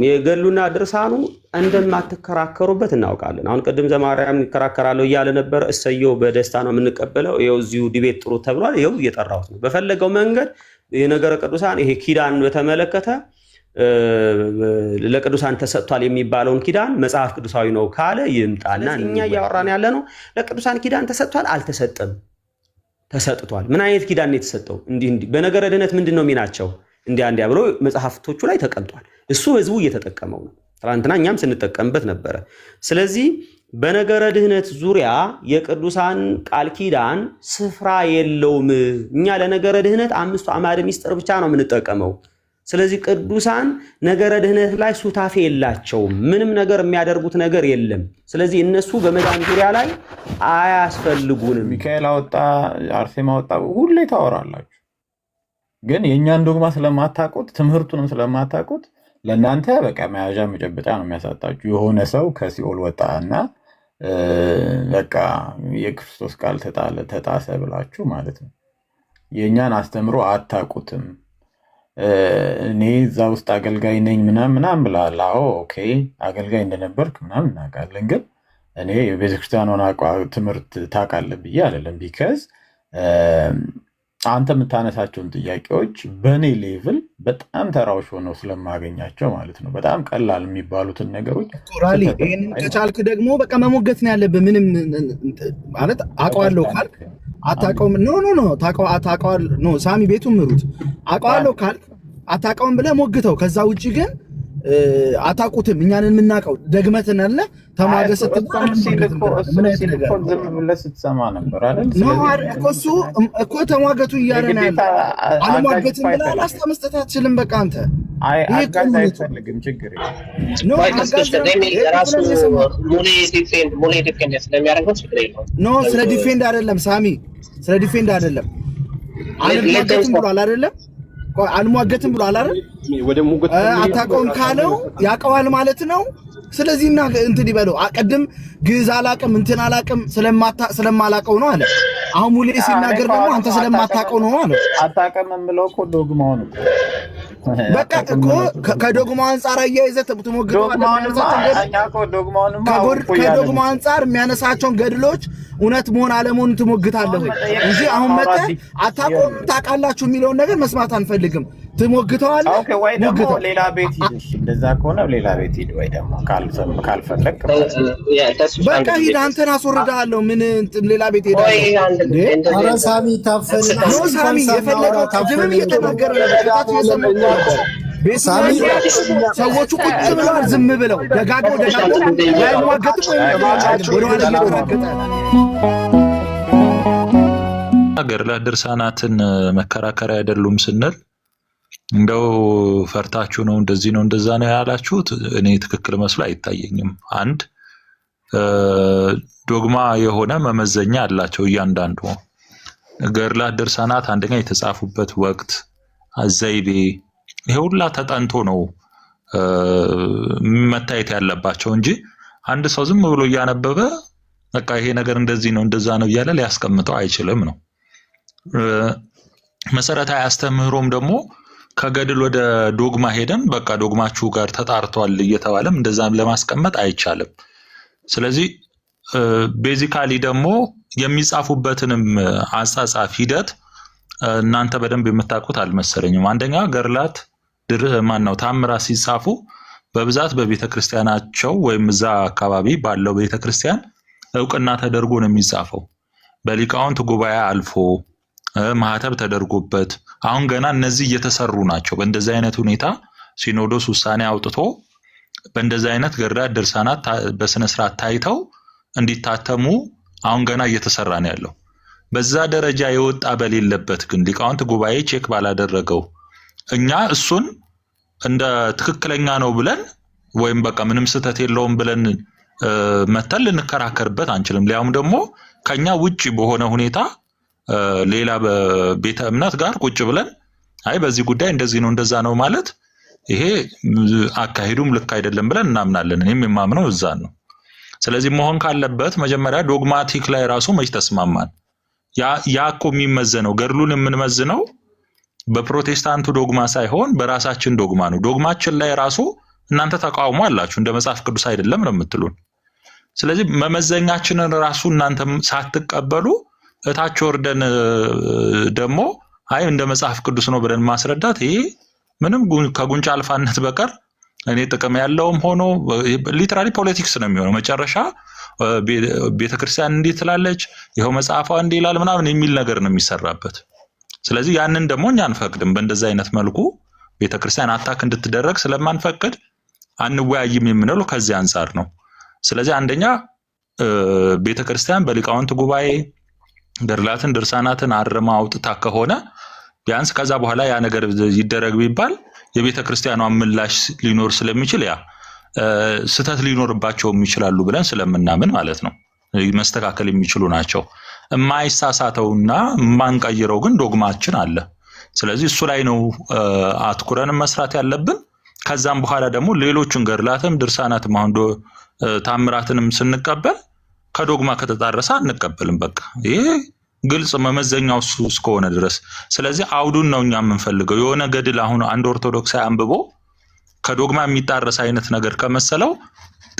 የገድሉና ድርሳኑ እንደማትከራከሩበት እናውቃለን። አሁን ቅድም ዘማርያም ይከራከራለሁ እያለ ነበር። እሰየው በደስታ ነው የምንቀበለው። ይኸው እዚሁ ዲቤት ጥሩ ተብሏል። ይኸው እየጠራሁት ነው። በፈለገው መንገድ የነገረ ቅዱሳን ይሄ ኪዳን በተመለከተ ለቅዱሳን ተሰጥቷል የሚባለውን ኪዳን መጽሐፍ ቅዱሳዊ ነው ካለ ይምጣና እኛ እያወራን ያለ ነው ለቅዱሳን ኪዳን ተሰጥቷል አልተሰጠም? ተሰጥቷል። ምን አይነት ኪዳን ነው የተሰጠው? እንዲህ በነገረ ድህነት ምንድነው ሚናቸው? እንዲያ ብሎ መጽሐፍቶቹ ላይ ተቀምጧል። እሱ ህዝቡ እየተጠቀመው ነው። ትናንትና እኛም ስንጠቀምበት ነበረ። ስለዚህ በነገረ ድህነት ዙሪያ የቅዱሳን ቃል ኪዳን ስፍራ የለውም። እኛ ለነገረ ድህነት 5 አዕማደ ምስጢር ብቻ ነው የምንጠቀመው። ስለዚህ ቅዱሳን ነገረ ድህነት ላይ ሱታፌ የላቸውም። ምንም ነገር የሚያደርጉት ነገር የለም። ስለዚህ እነሱ በመዳን ዙሪያ ላይ አያስፈልጉንም። ሚካኤል አወጣ፣ አርሴማ አወጣ፣ ሁሌ ታወራላችሁ። ግን የእኛን ዶግማ ስለማታውቁት ትምህርቱንም ስለማታውቁት ለእናንተ በቃ መያዣ መጨበጫ ነው የሚያሳጣችሁ። የሆነ ሰው ከሲኦል ወጣ እና በቃ የክርስቶስ ቃል ተጣሰ ብላችሁ ማለት ነው። የእኛን አስተምሮ አታውቁትም። እኔ እዛ ውስጥ አገልጋይ ነኝ ምናምን ብለሃል። አዎ ኦኬ፣ አገልጋይ እንደነበርክ ምናምን እናውቃለን። ግን እኔ የቤተክርስቲያኗን ትምህርት ታውቃለህ ብዬ አይደለም። ቢከዝ አንተ የምታነሳቸውን ጥያቄዎች በእኔ ሌቭል በጣም ተራዎች ሆነው ስለማገኛቸው ማለት ነው። በጣም ቀላል የሚባሉትን ነገሮች ራሊ ይህንን ከቻልክ ደግሞ በቃ መሞገት ነው ያለብህ። ምንም ማለት አውቀዋለሁ ካልክ አታውቀውም። ኖ ታውቀዋል። ኖ ሳሚ ቤቱን ምሩት። አውቀዋለሁ ካልክ አታውቀውም ብለህ ሞግተው። ከዛ ውጭ ግን አታውቁትም እኛንን የምናውቀው ደግመትን አለ ተማገሰ ዝም ብለህ ስትሰማ ነበር አይደል? እሱ እኮ ተሟገቱ እያለ ነው ያለ። አልሟገትም ብለህ አላስተመስጠት አትችልም። በቃ አንተ አጋዝ አይፈልግም። ችግር ኖ ስለ ዲፌንድ አይደለም ሳሚ፣ ስለ ዲፌንድ አይደለም። አልሟገትም ብሏል አይደለም? አልሟገትም ብሏል አይደል? አታውቀውም ካለው ያውቀዋል ማለት ነው። ስለዚህ እና እንትን ይበለው። ቀድም ግዕዝ አላቅም እንትን አላቅም ስለማላቀው ነው አለ። አሁን ሙሌ ሲናገር ደግሞ አንተ ስለማታቀው ነው አለ። አታውቅም የምለው እኮ ዶግማው ነው። በቃ እኮ ከዶግማው አንፃር አያይዘህ ትሞግተዋለህ። ከዶግማው አንፃር የሚያነሳቸውን ገድሎች እውነት መሆን አለመሆኑን ትሞግታለህ እንጂ አሁን መጥተህ አታውቁም ታውቃላችሁ የሚለውን ነገር መስማት አንፈልግም። ትሞግተዋለህ። ኦኬ፣ ወይ ደግሞ ሌላ ቤት ሂድ። እንደዛ ከሆነ ሌላ ቤት ሂድ፣ ወይ ደግሞ ካልፈለክ በቃ ሂድ። አንተን አስወርድሃለሁ። ምን ሌላ ቤት ሄዳለሁ? ኧረ ሳሚ ታፈና ነው። ሳሚ የፈለገው ቅድምም እየተናገረ ነበር። ሳሚ ሰዎቹ ቁጭ ብለዋል፣ ዝም ብለው ደጋግሞ ላይሟገቱ ወደኋላ እየተራገጠ ገድላት ድርሳናትን መከራከሪያ አይደሉም ስንል እንደው ፈርታችሁ ነው እንደዚህ ነው እንደዛ ነው ያላችሁት፣ እኔ ትክክል መስሎ አይታየኝም። አንድ ዶግማ የሆነ መመዘኛ አላቸው እያንዳንዱ ገድላት ድርሳናት። አንደኛ የተጻፉበት ወቅት፣ ዘይቤ፣ ይሄ ሁላ ተጠንቶ ነው መታየት ያለባቸው እንጂ አንድ ሰው ዝም ብሎ እያነበበ በቃ ይሄ ነገር እንደዚህ ነው እንደዛ ነው እያለ ሊያስቀምጠው አይችልም ነው። መሰረታዊ አስተምህሮም ደግሞ ከገድል ወደ ዶግማ ሄደን በቃ ዶግማችሁ ጋር ተጣርቷል እየተባለም እንደዛም ለማስቀመጥ አይቻልም። ስለዚህ ቤዚካሊ ደግሞ የሚጻፉበትንም አጻጻፍ ሂደት እናንተ በደንብ የምታውቁት አልመሰለኝም። አንደኛ ገድላት ማነው ታምራት ሲጻፉ በብዛት በቤተክርስቲያናቸው ወይም እዛ አካባቢ ባለው ቤተክርስቲያን እውቅና ተደርጎ ነው የሚጻፈው። በሊቃውንት ጉባኤ አልፎ ማህተብ ተደርጎበት አሁን ገና እነዚህ እየተሰሩ ናቸው። በእንደዚህ አይነት ሁኔታ ሲኖዶስ ውሳኔ አውጥቶ በእንደዚህ አይነት ገድላት ድርሳናት በስነ ስርዓት ታይተው እንዲታተሙ አሁን ገና እየተሰራ ነው ያለው። በዛ ደረጃ የወጣ በሌለበት ግን ሊቃውንት ጉባኤ ቼክ ባላደረገው እኛ እሱን እንደ ትክክለኛ ነው ብለን ወይም በቃ ምንም ስህተት የለውም ብለን መተል ልንከራከርበት አንችልም። ሊያውም ደግሞ ከኛ ውጪ በሆነ ሁኔታ ሌላ በቤተ እምነት ጋር ቁጭ ብለን አይ በዚህ ጉዳይ እንደዚህ ነው እንደዛ ነው ማለት ይሄ አካሄዱም ልክ አይደለም ብለን እናምናለን። እኔም የማምነው እዛ ነው። ስለዚህ መሆን ካለበት መጀመሪያ ዶግማቲክ ላይ ራሱ መች ተስማማን። ያ እኮ የሚመዘነው ገድሉን የምንመዝነው በፕሮቴስታንቱ ዶግማ ሳይሆን በራሳችን ዶግማ ነው። ዶግማችን ላይ ራሱ እናንተ ተቃውሞ አላችሁ፣ እንደ መጽሐፍ ቅዱስ አይደለም ነው የምትሉን። ስለዚህ መመዘኛችንን ራሱ እናንተ ሳትቀበሉ እታች ወርደን ደግሞ አይ እንደ መጽሐፍ ቅዱስ ነው ብለን ማስረዳት ይሄ ምንም ከጉንጫ አልፋነት በቀር እኔ ጥቅም ያለውም ሆኖ ሊትራሊ ፖለቲክስ ነው የሚሆነው። መጨረሻ ቤተክርስቲያን እንዲህ ትላለች፣ ይኸው መጽሐፏ እንዲህ ይላል ምናምን የሚል ነገር ነው የሚሰራበት። ስለዚህ ያንን ደግሞ እኛ አንፈቅድም። በእንደዛ አይነት መልኩ ቤተክርስቲያን አታክ እንድትደረግ ስለማንፈቅድ አንወያይም የምንለው ከዚህ አንጻር ነው። ስለዚህ አንደኛ ቤተክርስቲያን በሊቃውንት ጉባኤ ገድላትን ድርሳናትን አርማ አውጥታ ከሆነ ቢያንስ ከዛ በኋላ ያ ነገር ይደረግ ቢባል የቤተክርስቲያኗ ምላሽ ሊኖር ስለሚችል ያ ስተት ሊኖርባቸውም ይችላሉ ብለን ስለምናምን ማለት ነው መስተካከል የሚችሉ ናቸው። የማይሳሳተውና የማንቀይረው ግን ዶግማችን አለ። ስለዚህ እሱ ላይ ነው አትኩረን መስራት ያለብን። ከዛም በኋላ ደግሞ ሌሎችን ገድላትም ድርሳናትም አሁን ታምራትንም ስንቀበል ከዶግማ ከተጣረሰ አንቀበልም። በቃ ይሄ ግልጽ መመዘኛው እሱ እስከሆነ ድረስ። ስለዚህ አውዱን ነው እኛ የምንፈልገው። የሆነ ገድል አሁን አንድ ኦርቶዶክሳዊ አንብቦ ከዶግማ የሚጣረስ አይነት ነገር ከመሰለው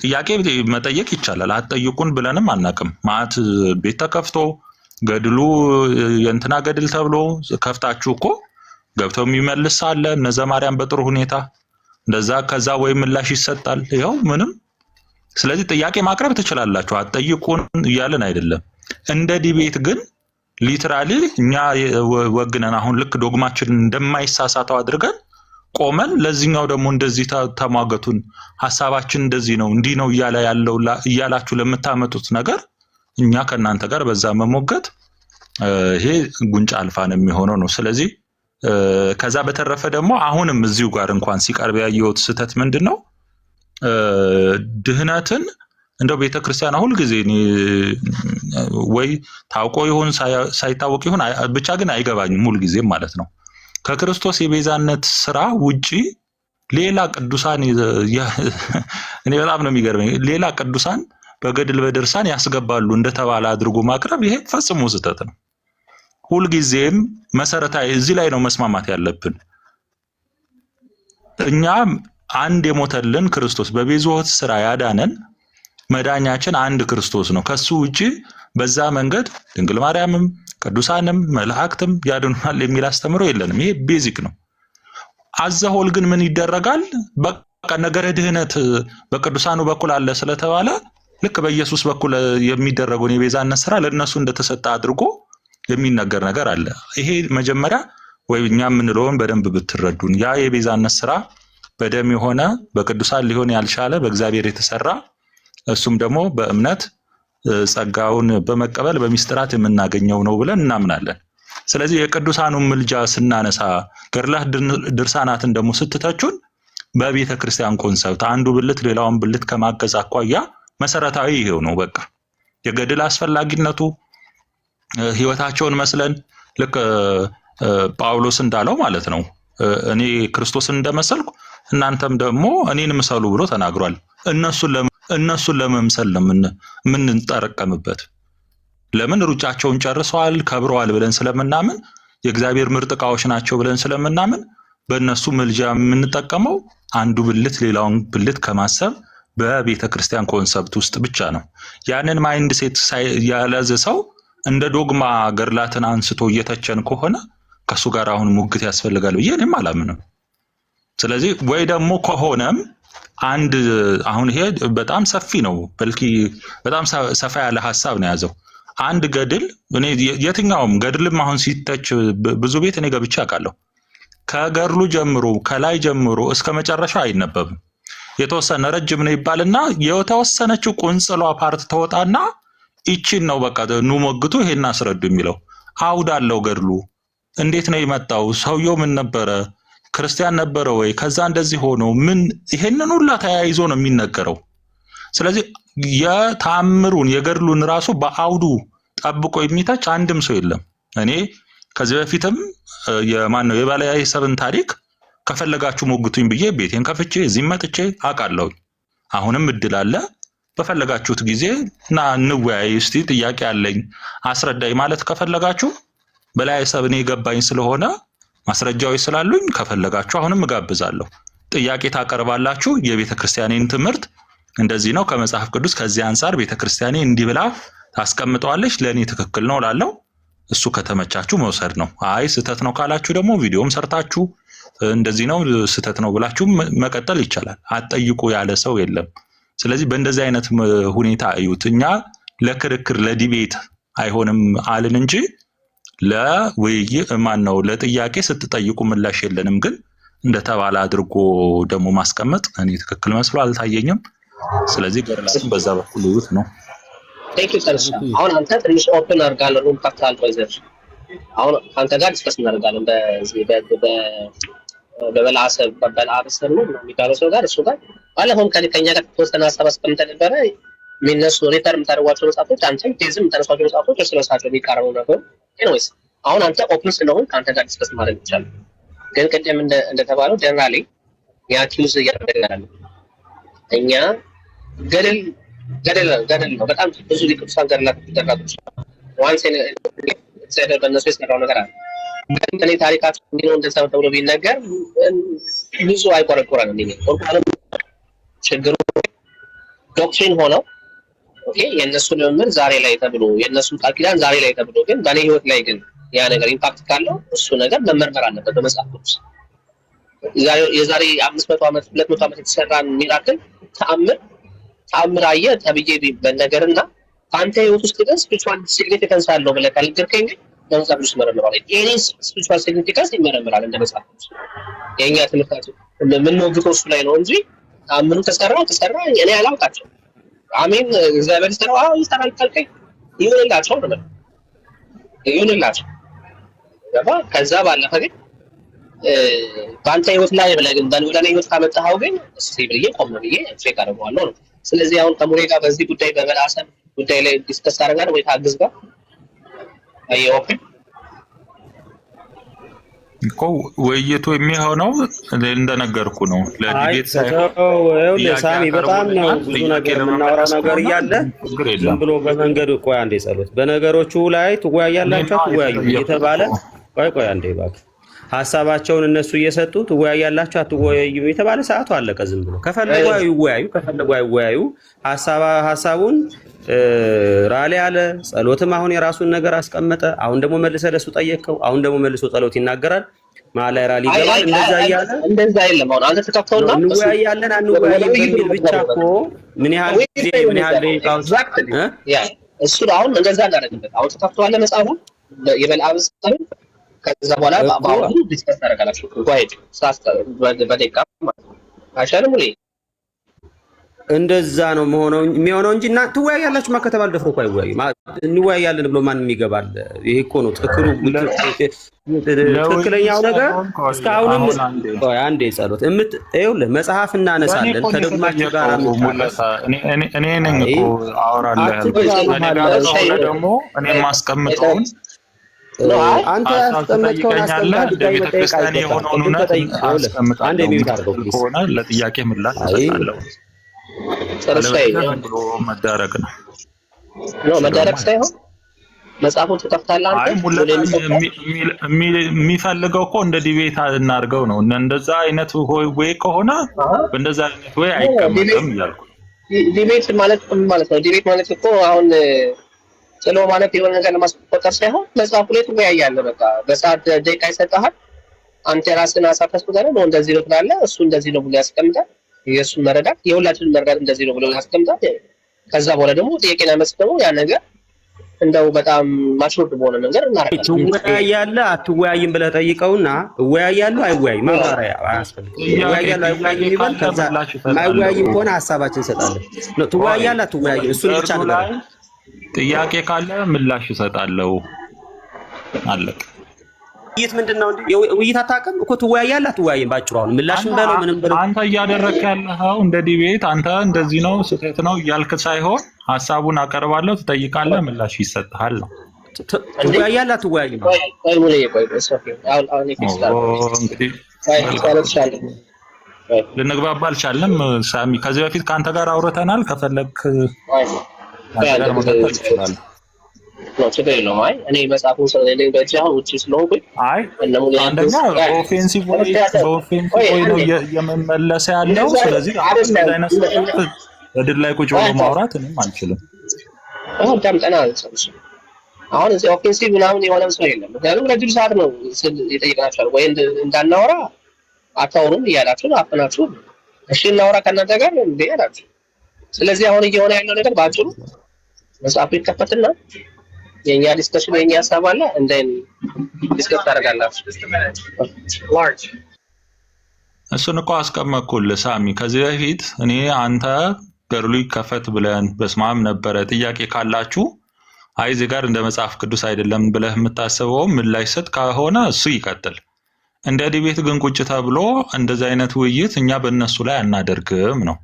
ጥያቄ መጠየቅ ይቻላል። አትጠይቁን ብለንም አናቅም። ማዕት ቤት ተከፍቶ ገድሉ የእንትና ገድል ተብሎ ከፍታችሁ እኮ ገብተው የሚመልስ አለ። እነ ዘማርያም በጥሩ ሁኔታ እንደዛ ከዛ ወይ ምላሽ ይሰጣል። ይኸው ምንም። ስለዚህ ጥያቄ ማቅረብ ትችላላችሁ፣ አትጠይቁን እያለን አይደለም። እንደ ዲቤት ግን ሊትራሊ እኛ ወግነን አሁን ልክ ዶግማችን እንደማይሳሳተው አድርገን ቆመን ለዚህኛው ደግሞ እንደዚህ ተሟገቱን ሐሳባችን እንደዚህ ነው እንዲህ ነው እያለ ያለው እያላችሁ ለምታመጡት ነገር እኛ ከናንተ ጋር በዛ መሞገት ይሄ ጉንጫ አልፋ ነው የሚሆነው ነው። ስለዚህ ከዛ በተረፈ ደግሞ አሁንም እዚሁ ጋር እንኳን ሲቀርብ ያየሁት ስህተት ምንድነው? ድህነትን እንደው ቤተክርስቲያን ሁሉ ጊዜ ወይ ታውቆ ይሁን ሳይታወቅ ይሁን ብቻ ግን አይገባኝም ሁሉ ጊዜ ማለት ነው ከክርስቶስ የቤዛነት ስራ ውጪ ሌላ ቅዱሳን እኔ በጣም ነው የሚገርመኝ። ሌላ ቅዱሳን በገድል በድርሳን ያስገባሉ እንደተባለ አድርጎ ማቅረብ ይሄ ፈጽሞ ስህተት ነው። ሁሉ ጊዜም መሰረታዊ እዚህ ላይ ነው መስማማት ያለብን። እኛ አንድ የሞተልን ክርስቶስ በቤዛዎት ስራ ያዳነን መዳኛችን አንድ ክርስቶስ ነው። ከሱ ውጪ በዛ መንገድ ድንግል ማርያምም ቅዱሳንም መላእክትም ያድኑናል የሚል አስተምሮ የለንም። ይሄ ቤዚክ ነው። አዘሆል ግን ምን ይደረጋል? በቃ ነገረ ድህነት በቅዱሳኑ በኩል አለ ስለተባለ ልክ በኢየሱስ በኩል የሚደረገውን የቤዛነት ስራ ለነሱ እንደተሰጠ አድርጎ የሚነገር ነገር አለ። ይሄ መጀመሪያ ወይ እኛ የምንለውን በደንብ ብትረዱን ያ የቤዛነት ስራ በደም የሆነ በቅዱሳን ሊሆን ያልቻለ በእግዚአብሔር የተሰራ እሱም ደግሞ በእምነት ጸጋውን በመቀበል በሚስጥራት የምናገኘው ነው ብለን እናምናለን። ስለዚህ የቅዱሳኑን ምልጃ ስናነሳ ገድላት ድርሳናትን ደግሞ ስትተቹን በቤተ ክርስቲያን ኮንሰፕት አንዱ ብልት ሌላውን ብልት ከማገዝ አኳያ መሰረታዊ ይሄው ነው። በቃ የገድል አስፈላጊነቱ ህይወታቸውን መስለን ልክ ጳውሎስ እንዳለው ማለት ነው እኔ ክርስቶስን እንደመሰልኩ እናንተም ደግሞ እኔን ምሰሉ ብሎ ተናግሯል። እነሱን ለመምሰል ነው የምንጠረቀምበት። ለምን ሩጫቸውን ጨርሰዋል ከብረዋል ብለን ስለምናምን የእግዚአብሔር ምርጥ ዕቃዎች ናቸው ብለን ስለምናምን በእነሱ ምልጃ የምንጠቀመው አንዱ ብልት ሌላውን ብልት ከማሰብ በቤተ ክርስቲያን ኮንሰፕት ውስጥ ብቻ ነው። ያንን ማይንድ ሴት ያለዘ ሰው እንደ ዶግማ ገድላትን አንስቶ እየተቸን ከሆነ ከሱ ጋር አሁን ሙግት ያስፈልጋል ብዬ እኔም አላምንም። ስለዚህ ወይ ደግሞ ከሆነም አንድ አሁን ይሄ በጣም ሰፊ ነው፣ በልኪ በጣም ሰፋ ያለ ሐሳብ ነው ያዘው። አንድ ገድል እኔ የትኛውም ገድልም አሁን ሲተች ብዙ ቤት እኔ ገብቼ አውቃለሁ። ከገድሉ ጀምሮ ከላይ ጀምሮ እስከ መጨረሻው አይነበብም። የተወሰነ ረጅም ነው ይባልና የተወሰነችው ቁንጽሏ ፓርት ተወጣና ይቺን ነው በቃ ኑ ሞግቱ ይሄን አስረዱ የሚለው አውድ አለው። ገድሉ እንዴት ነው የመጣው? ሰውየው ምን ነበረ? ክርስቲያን ነበረ ወይ? ከዛ እንደዚህ ሆኖ ምን ይሄንን ሁላ ተያይዞ ነው የሚነገረው። ስለዚህ የታምሩን የገድሉን ራሱ በአውዱ ጠብቆ የሚተች አንድም ሰው የለም። እኔ ከዚህ በፊትም የማን ነው የባለያይሰብን ታሪክ ከፈለጋችሁ ሞግቱኝ ብዬ ቤቴን ከፍቼ እዚህ መጥቼ አውቃለሁ። አሁንም እድል አለ። በፈለጋችሁት ጊዜ እና እንወያይ፣ እስቲ ጥያቄ አለኝ አስረዳኝ ማለት ከፈለጋችሁ በላይሰብ እኔ የገባኝ ስለሆነ ማስረጃዎች ስላሉኝ ከፈለጋችሁ አሁንም እጋብዛለሁ። ጥያቄ ታቀርባላችሁ። የቤተ ክርስቲያኔን ትምህርት እንደዚህ ነው ከመጽሐፍ ቅዱስ ከዚህ አንፃር ቤተ ክርስቲያኔ እንዲህ ብላ ታስቀምጠዋለች፣ ለኔ ትክክል ነው ላለው እሱ ከተመቻችሁ መውሰድ ነው። አይ ስህተት ነው ካላችሁ ደግሞ ቪዲዮም ሰርታችሁ እንደዚህ ነው ስህተት ነው ብላችሁ መቀጠል ይቻላል። አትጠይቁ ያለ ሰው የለም። ስለዚህ በእንደዚህ አይነት ሁኔታ እዩት። እኛ ለክርክር ለዲቤት አይሆንም አልን እንጂ ለውይይት ነው ለጥያቄ ስትጠይቁ ምላሽ የለንም። ግን እንደተባለ አድርጎ ደግሞ ማስቀመጥ እኔ ትክክል መስሎ አልታየኝም። ስለዚህ ገርላትን በዛ በኩል እዩት ነው። ቴንክ ዩ ተርሳ። አሁን አንተ ትንሽ ኦፕን አድርጋለህ ሩም ካፒታል ፖይዘር አሁን አንተ ጋር ዲስከስ እናደርጋለን በበላሰብ ነው የሚባለው ሰው ጋር እሱ ጋር ባለፈውም ከኛ ጋር ተወሰነ ሀሳብ አስቀምጠን ነበረ። የሚነሱ ሪተር የምታደርጓቸው መጽሐፎች አንተ ቴዝም የምታነሷቸው መጽሐፎች እርስ በርሳቸው የሚቃረኑ ነበሩ። ኤኒዌይስ አሁን አንተ ኦፕን ስለሆን ከአንተ ጋር ዲስከስ ማድረግ ይቻላል። ግን ቅድም እንደተባለው ጀነራሊ የአኪዩዝ እያደረገ እኛ ገደል ነው። በጣም ብዙ ሊቅዱሳን ገደላት ተደረጋችሁ ዋንስ እግዚአብሔር በእነሱ የሰራው ነገር አለ። እኔ ታሪካቸው እንዲህ ነው እንደዛ ተብሎ ቢነገር ብዙ አይቆረቆረንም። ቆርቆረንም ችግሩ ዶክትሪን ሆነው ኦኬ የእነሱ ልምምድ ዛሬ ላይ ተብሎ የእነሱ ቃል ኪዳን ዛሬ ላይ ተብሎ ግን በእኔ ህይወት ላይ ግን ያ ነገር ኢምፓክት ካለው እሱ ነገር መመርመር አለበት በመጽሐፍ ቅዱስ። የዛሬ 500 ዓመት 200 ዓመት የተሰራን ሚራክል ተአምር አየ ተብዬ በነገርና አንተ ህይወት ውስጥ ግን ስፒሪቹዋል ሲግኒፊካንስ አለው ብለህ ካልገርከኝ በመጽሐፍ ቅዱስ ይመረምራል። የኔ ስፒሪቹዋል ሲግኒፊካንስ ይመረምራል እንደ መጽሐፍ ቅዱስ። የኛ ትምህርታችን የምንወግተው እሱ ላይ ነው እንጂ ተአምሩ ተሰራ እኔ አላውቃቸው። አሜን እግዚአብሔር ይሰራው ይሰራል ካልከኝ ይሁንላቸው ነው ይሁንላቸው። ከዛ ባለፈ ግን በአንተ ህይወት ላይ ብለህ ግን ወደ እኔ ህይወት ካመጣኸው ግን እስቲ ብዬ ቆም ብዬ ቼክ አደርገዋለሁ ነው። ስለዚህ አሁን ከሙሌ ጋር በዚህ ጉዳይ በበላሰብ ጉዳይ ላይ ዲስከስ አደርጋለሁ ወይ ታግዝ ጋር ኦኬ እኮ ውይይቱ የሚሆነው እንደነገርኩ ነው። ለዲቤት ሳይሆን ሳሚ በጣም ነው ብዙ ነገር የምናወራው ነገር እያለ ዝም ብሎ በመንገዱ ቆይ አንዴ ጸሎት በነገሮቹ ላይ ትወያያላችሁ አትወያዩ እየተባለ ቆይ አንዴ እባክህ ሀሳባቸውን እነሱ እየሰጡ ትወያያላችሁ አትወያዩ የተባለ ሰዓቱ አለቀ። ዝም ብሎ ከፈለጉ ይወያዩ ከፈለጉ አይወያዩ። ሀሳቡን ራሊ አለ። ጸሎትም አሁን የራሱን ነገር አስቀመጠ። አሁን ደግሞ መልሰ ለሱ ጠየቀው። አሁን ደግሞ መልሶ ጸሎት ይናገራል። ማለ ራሊ ይገባል። እንደዛ አይደለም። አሁን አንተ ተከፍተውና እንወያያለን አንወያይም በሚል ብቻ እኮ ምን ያህል ደቂቃው እሱ አሁን እንደዛ እናደርግበት። አሁን ተከፍተዋል መጽሐፉ የበልዓም ጸሎት ከዛ በኋላ ባባው ዲስከስ ታደርጋላችሁ። ጓይድ በደቂቃ አይሻልም ወይ? እንደዛ ነው የሚሆነው እንጂ እና ትወያያላችሁ ማከተባል ደፍሮ እኮ አይወያይም። እንወያያለን ብሎ ማንም ይገባል። ይሄ እኮ ነው ትክክለኛው ነገር። እስካሁንም አንዴ ጸሎት ይኸውልህ መጽሐፍ እናነሳለን ከደግማችሁ ጋር እኔ ነኝ እኮ አወራለሁ ደግሞ እኔ ማስቀምጠውን አንተ ያስቀመጥከውን አስቀምጣለህ። ቤተክርስቲያን የሆነውን እውነት አስቀምጣለሁ ከሆነ ለጥያቄ ምላሽ እሰጣለሁ። ብሎ መዳረግ ነው መዳረግ ሳይሆን መጽሐፉን ትከፍታለህ አንተ የሚፈልገው እኮ እንደ ዲቤት እናድርገው ነው። እንደዛ አይነት ወይ ከሆነ በእንደዛ አይነት ወይ አይቀመጥም እያልኩ ዲቤት ማለት ነው። ዲቤት ማለት እኮ አሁን ጥሎ ማለት የሆነ ነገር ለማስቆጠር ሳይሆን መጽሐፉ ላይ ትወያያለህ። በቃ በሰዓት ደቂቃ ይሰጥሃል። አንተ የራስህን ሀሳብ ታስቀምጣለህ። ነው እንደዚህ ነው ትላለህ፣ እሱ እንደዚህ ነው ብሎ ያስቀምጣል። የእሱን መረዳት የሁላችንን መረዳት እንደዚህ ነው ብሎ ያስቀምጣል። ከዛ በኋላ ደግሞ ጥያቄና መልስ ደግሞ ያ ነገር እንደው በጣም ማሽሩድ በሆነ ነገር እናረጋለን። ትወያያለህ አትወያይም ብለህ ጠይቀውና እወያያለሁ አይወያይም ማብራሪያ አያስፈልግም። እወያያለሁ አይወያይም ይባል። ከዛ አይወያይም ከሆነ ሀሳባችን እንሰጣለን። ትወያያለህ አትወያይም እሱን ብቻ ነገር ጥያቄ ካለ ምላሽ እሰጣለሁ። አለቀ። ውይይት ምንድነው እንዴ? ውይይት አታውቅም እኮ ትወያያለህ አትወያይም። ባጭሩ አሁን ምላሽም በለው ምንም በለው አንተ እያደረክ ያለኸው እንደ ዲቤት አንተ እንደዚህ ነው ስህተት ነው እያልክ ሳይሆን ሀሳቡን አቀርባለሁ፣ ትጠይቃለህ፣ ምላሽ ይሰጥሃል ነው። ትወያያለህ አትወያይም? ልንግባባ አልቻልንም። ሳሚ ከዚህ በፊት ከአንተ ጋር አውርተናል። ከፈለክ ነው ችግር የለውም። አይ እኔ መጽሐፉን ስለሌለኝ በእጅ አሁን ውጭ ስለሆንኩኝ አይ አንደኛ በኦፌንሲቭ ወይ ነው እየመመለሰ ያለው። ስለዚህ እንደዚህ አይነት በድል ላይ ቁጭ ብሎ ማውራት እኔም አልችልም። አሁን ዳምጠና አሁን እዚህ ኦፌንሲቭ ምናምን የሆነ ሰው የለም። ምክንያቱም ረጅም ሰዓት ነው የጠየቅናቸው ወይ እንዳናወራ አታወሩም እያላችሁ አፍናችሁ እሺ እናወራ ከእናንተ ጋር እንዴ ያላችሁ። ስለዚህ አሁን እየሆነ ያለው ነገር ባጭሩ መጽሐፉ ይከፈትና የኛ ዲስከሽን የኛ ሀሳብ አለ እንደን ዲስከስ ታደርጋላችሁ። እሱን እኮ አስቀመጥኩልህ ሳሚ። ከዚህ በፊት እኔ አንተ ገድሉ ይከፈት ብለን በስማም ነበረ። ጥያቄ ካላችሁ አይ እዚህ ጋር እንደ መጽሐፍ ቅዱስ አይደለም ብለህ የምታስበው ምላሽ ሰጥ ከሆነ እሱ ይቀጥል። እንደ ዲቤት ግን ቁጭ ተብሎ እንደዚህ አይነት ውይይት እኛ በእነሱ ላይ አናደርግም ነው።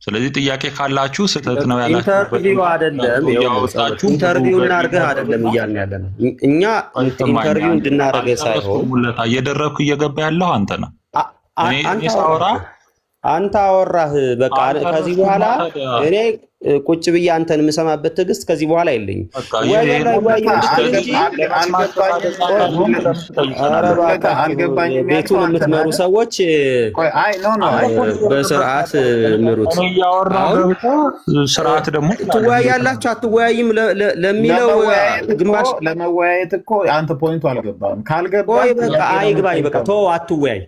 ስለዚህ ጥያቄ ካላችሁ ስህተት ነው ያላችሁ ኢንተርቪው አይደለም ያወጣችሁ ኢንተርቪው እናርገህ አይደለም እያልን ያለ ነው። እኛ ኢንተርቪው እንድናረገ ሳይሆን ሙለታ እየደረኩ እየገባ ያለው አንተ ነህ። እኔ ሳወራ አንተ አወራህ በቃ። ከዚህ በኋላ እኔ ቁጭ ብዬ አንተን የምሰማበት ትዕግስት ከዚህ በኋላ የለኝም። ቤቱን የምትመሩ ሰዎች በስርዓት ምሩት። ስርዓት ደግሞ ትወያያላችሁ አትወያይም ለሚለው ግማሽ ለመወያየት እኮ አንተ ፖይንቱ አልገባም። ካልገባህ በቃ አይግባኝ በቃ ተው አትወያይ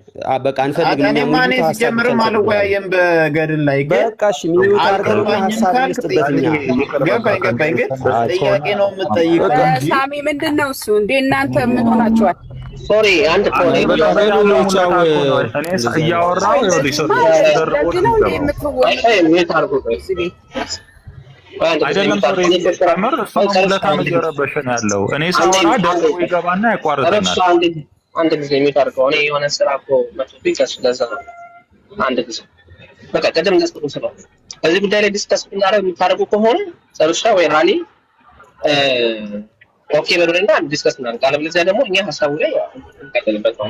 በቃ አንፈልግም። እኔማ እኔ ሲጀምርም አልወያየም በገድል ላይ ግን በቃ እሺ ሚዩት አድርገን ሐሳብ እንስጥበትኛ። ገባኝ ግን ጥያቄ ነው የምጠይቀው እንጂ ሳሚ ምንድነው እሱ እንዴ እናንተ ምን ሆናችኋል? ሶሪ አንድ ፖይንት እኔ እያወራሁ አይደለም ተመር ስለታ መጀረበሽ ነው ያለው። እኔ ሳወራ ደግሞ ይገባና ያቋርጠናል። አንድ ጊዜ የሚታርቀው እኔ የሆነ ስራ እኮ መጥቶብኝ ከሱ ለዛ አንድ ጊዜ በቃ ቀደም ለስኩ ስራ በዚህ ጉዳይ ላይ ዲስከስ እናደርግ የምታደርጉ ከሆነ ሰርሻ ወይ ራሊ ኦኬ በሉና ዲስከስ እናደርግ። አለበለዚያ ደግሞ እኛ ሐሳቡ ላይ እንቀጥልበት ነው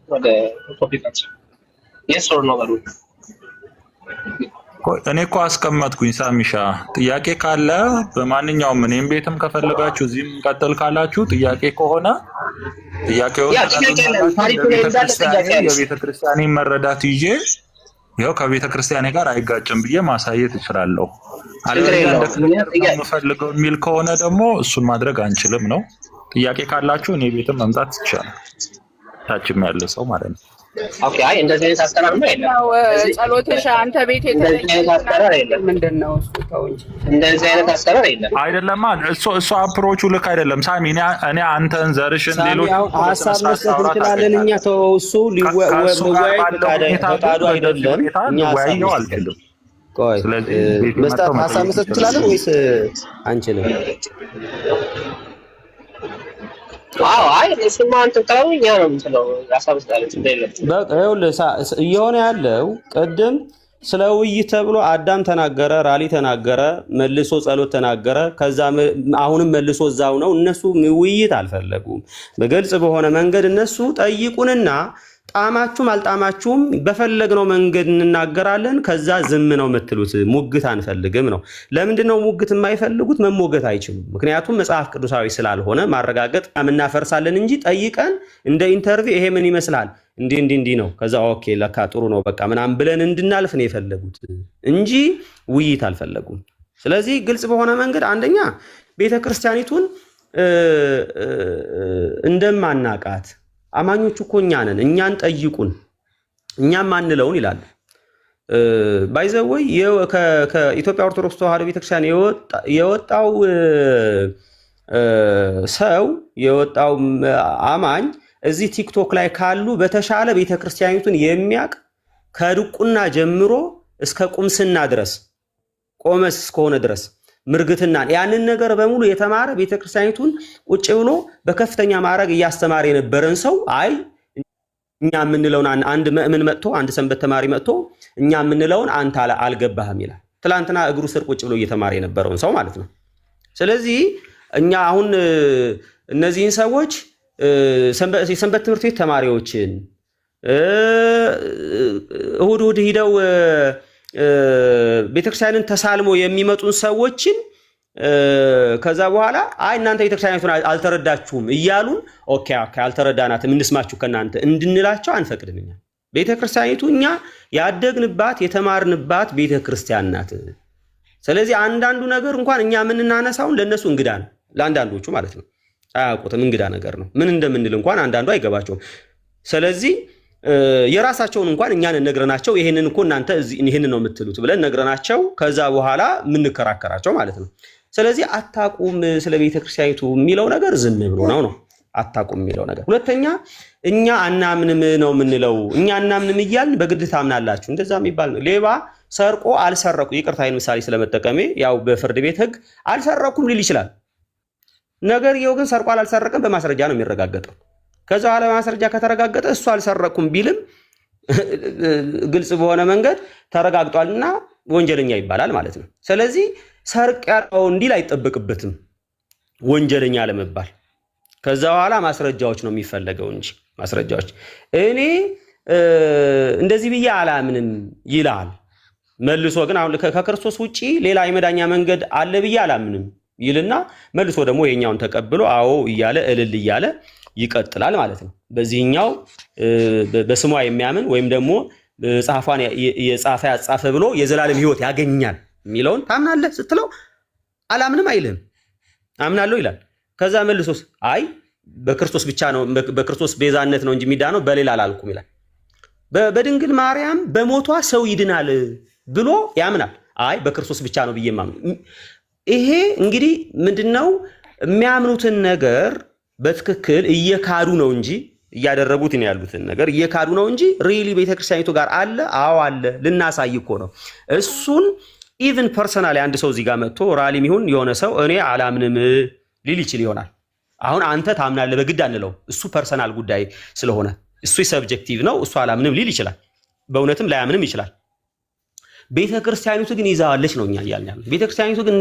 ወደ ቶፒካችን yes or no በሉ። እኔ እኮ አስቀመጥኩኝ ሳሚሻ። ጥያቄ ካለ በማንኛውም እኔም ቤትም ከፈለጋችሁ እዚህም ቀጥል ካላችሁ ጥያቄ ከሆነ ጥያቄውን የቤተ ክርስቲያኔን መረዳት ይዤ ያው ከቤተ ክርስቲያኔ ጋር አይጋጭም ብዬ ማሳየት እችላለሁ። አለበለዚያ የምፈልገው የሚል ከሆነ ደግሞ እሱን ማድረግ አንችልም ነው። ጥያቄ ካላችሁ እኔ ቤትም መምጣት ይቻላል። ታችም ያለ ሰው ማለት ነው። ኦኬ አይ እንደዚህ አይነት አሰራር ነው የለም። ጸሎትሽ አንተ ቤት የተለየ አሰራር የለም። ምንድነው እሱ? ተው እንጂ እንደዚህ አይነት አሰራር የለም። አይደለም እሱ አፕሮቹ ልክ አይደለም ሳሚ። እኔ አንተን ዘርሽን ሌሎች ሐሳብ መስጠት እንችላለን እኛ። ተው እሱ ሊወያይ ፈቃዱ አይደለም። እኛ ሐሳብ አልችልም። ቆይ መስጠት ሐሳብ መስጠት እንችላለን ወይስ አንችልም? አዎ አይ እሱማ አንተ ታውኛ ነው የምትለው ሐሳብ ስላለች እንደሌለ በቃ ይኸውልህ እየሆነ ያለው ቅድም ስለ ውይይት ተብሎ አዳም ተናገረ፣ ራሊ ተናገረ፣ መልሶ ጸሎት ተናገረ። ከዛ አሁንም መልሶ እዛው ነው። እነሱ ውይይት አልፈለጉም። በግልጽ በሆነ መንገድ እነሱ ጠይቁንና ጣማችሁም አልጣማችሁም በፈለግነው መንገድ እንናገራለን። ከዛ ዝም ነው የምትሉት። ሙግት አንፈልግም ነው። ለምንድነው ሙግት የማይፈልጉት? መሞገት አይችሉም። ምክንያቱም መጽሐፍ ቅዱሳዊ ስላልሆነ ማረጋገጥ እናፈርሳለን እንጂ ጠይቀን እንደ ኢንተርቪው ይሄ ምን ይመስላል እንዲህ ነው ከዛ ኦኬ ለካ ጥሩ ነው በቃ ምናምን ብለን እንድናልፍ ነው የፈለጉት እንጂ ውይይት አልፈለጉም። ስለዚህ ግልጽ በሆነ መንገድ አንደኛ ቤተክርስቲያኒቱን እንደማናቃት አማኞቹ እኮ እኛ ነን፣ እኛን ጠይቁን እኛም ማንለውን ይላል። ባይዘወይ ከኢትዮጵያ ኦርቶዶክስ ተዋሕዶ ቤተክርስቲያን የወጣው ሰው የወጣው አማኝ እዚህ ቲክቶክ ላይ ካሉ በተሻለ ቤተክርስቲያኒቱን የሚያቅ ከድቁና ጀምሮ እስከ ቁምስና ድረስ ቆመስ እስከሆነ ድረስ ምርግትናን ያንን ነገር በሙሉ የተማረ ቤተክርስቲያኒቱን ቁጭ ብሎ በከፍተኛ ማዕረግ እያስተማረ የነበረን ሰው አይ እኛ የምንለውን አንድ ምእምን መጥቶ አንድ ሰንበት ተማሪ መጥቶ እኛ የምንለውን አንተ አልገባህም ይላል። ትላንትና እግሩ ስር ቁጭ ብሎ እየተማረ የነበረውን ሰው ማለት ነው። ስለዚህ እኛ አሁን እነዚህን ሰዎች የሰንበት ትምህርት ቤት ተማሪዎችን እሁድ ሂደው ቤተክርስቲያንን ተሳልሞ የሚመጡን ሰዎችን ከዛ በኋላ አይ እናንተ ቤተክርስቲያኒቱን አልተረዳችሁም እያሉን ኦኬ አልተረዳናትም እንስማችሁ ከናንተ እንድንላቸው አንፈቅድም። እኛ ቤተክርስቲያኒቱ እኛ ያደግንባት የተማርንባት ቤተክርስቲያን ናት። ስለዚህ አንዳንዱ ነገር እንኳን እኛ የምንናነሳውን ለነሱ እንግዳ ነው፣ ለአንዳንዶቹ ማለት ነው። አያውቁትም፣ እንግዳ ነገር ነው። ምን እንደምንል እንኳን አንዳንዱ አይገባቸውም። ስለዚህ የራሳቸውን እንኳን እኛን ነግረናቸው ይሄንን እኮ እናንተ ይሄንን ነው የምትሉት ብለን ነግረናቸው ከዛ በኋላ የምንከራከራቸው ማለት ነው። ስለዚህ አታቁም ስለ ቤተክርስቲያኒቱ የሚለው ነገር ዝም ብሎ ነው አታቁም የሚለው ነገር። ሁለተኛ እኛ አናምንም ነው የምንለው። እኛ አናምንም እያልን በግድ ታምናላችሁ እንደዛ የሚባል ነው። ሌባ ሰርቆ አልሰረኩ ይቅርታ ይሄን ምሳሌ ስለመጠቀሜ ያው በፍርድ ቤት ህግ አልሰረኩም ሊል ይችላል። ነገርየው ግን ሰርቆ አልሰረቀም በማስረጃ ነው የሚረጋገጠው። ከዛ በኋላ ማስረጃ ከተረጋገጠ እሱ አልሰረኩም ቢልም ግልጽ በሆነ መንገድ ተረጋግጧልና ወንጀለኛ ይባላል ማለት ነው። ስለዚህ ሰርቅ ያለው እንዲል አይጠበቅበትም ወንጀለኛ ለመባል። ከዛ በኋላ ማስረጃዎች ነው የሚፈለገው እንጂ ማስረጃዎች እኔ እንደዚህ ብዬ አላምንም ይላል። መልሶ ግን አሁን ከክርስቶስ ውጪ ሌላ የመዳኛ መንገድ አለ ብዬ አላምንም ይልና መልሶ ደግሞ የኛውን ተቀብሎ አዎ እያለ እልል እያለ ይቀጥላል ማለት ነው። በዚህኛው በስሟ የሚያምን ወይም ደግሞ ጻፋን የጻፈ ያጻፈ ብሎ የዘላለም ሕይወት ያገኛል የሚለውን ታምናለህ ስትለው አላምንም አይልም፣ አምናለሁ ይላል። ከዛ መልሶስ አይ በክርስቶስ ብቻ ነው በክርስቶስ ቤዛነት ነው እንጂ የሚዳነው በሌላ አላልኩም ይላል። በድንግል ማርያም በሞቷ ሰው ይድናል ብሎ ያምናል። አይ በክርስቶስ ብቻ ነው ብዬ ማምን። ይሄ እንግዲህ ምንድነው የሚያምኑትን ነገር በትክክል እየካዱ ነው እንጂ እያደረጉት ነው ያሉትን ነገር እየካዱ ነው እንጂ ሪሊ ቤተክርስቲያኒቱ ጋር አለ። አዎ አለ፣ ልናሳይ እኮ ነው። እሱን ኢቭን ፐርሰናሊ አንድ ሰው እዚህ ጋር መጥቶ ራሊም ይሁን የሆነ ሰው እኔ አላምንም ሊል ይችል ይሆናል። አሁን አንተ ታምናለህ በግድ አንለው፣ እሱ ፐርሰናል ጉዳይ ስለሆነ እሱ ሰብጀክቲቭ ነው። እሱ አላምንም ሊል ይችላል፣ በእውነትም ላያምንም ይችላል። ቤተክርስቲያኒቱ ግን ይዛዋለች ነው እኛ እያልን ያለው። ቤተክርስቲያኒቱ ግን